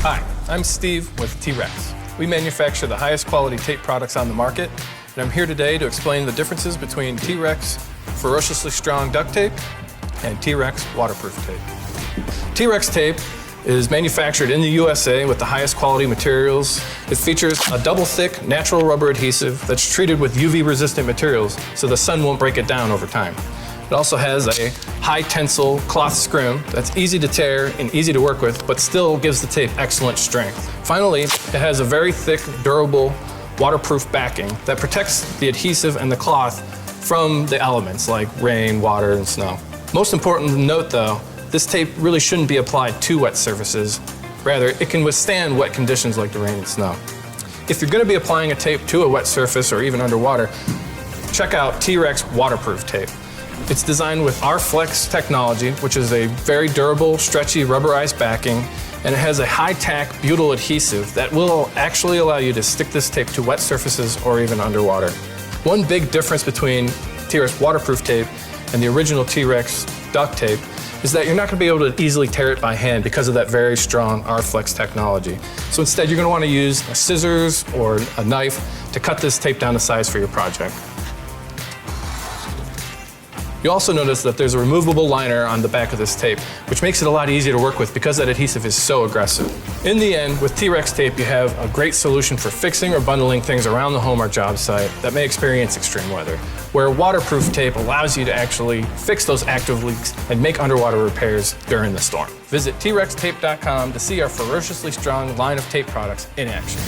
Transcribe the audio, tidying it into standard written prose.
Hi, I'm Steve with T-Rex. We manufacture the highest quality tape products on the market, and I'm here today to explain the differences between T-Rex ferociously strong duct tape and T-Rex waterproof tape. T-Rex tape is manufactured in the USA with the highest quality materials. It features a double thick natural rubber adhesive that's treated with UV resistant materials so the sun won't break it down over time. It also has a high tensile cloth scrim that's easy to tear and easy to work with, but still gives the tape excellent strength. Finally, it has a very thick, durable, waterproof backing that protects the adhesive and the cloth from the elements like rain, water, and snow. Most important to note though, this tape really shouldn't be applied to wet surfaces. Rather, it can withstand wet conditions like the rain and snow. If you're going to be applying a tape to a wet surface or even underwater, check out T-Rex waterproof tape. It's designed with our Flex technology, which is a very durable, stretchy, rubberized backing, and it has a high-tack butyl adhesive that will actually allow you to stick this tape to wet surfaces or even underwater. One big difference between T-Rex waterproof tape and the original T-Rex duct tape is that you're not going to be able to easily tear it by hand because of that very strong R-Flex technology. So instead, you're going to want to use scissors or a knife to cut this tape down to size for your project. You'll also notice that there's a removable liner on the back of this tape, which makes it a lot easier to work with because that adhesive is so aggressive. In the end, with T-Rex tape, you have a great solution for fixing or bundling things around the home or job site that may experience extreme weather, where waterproof tape allows you to actually fix those active leaks and make underwater repairs during the storm. Visit trextape.com to see our ferociously strong line of tape products in action.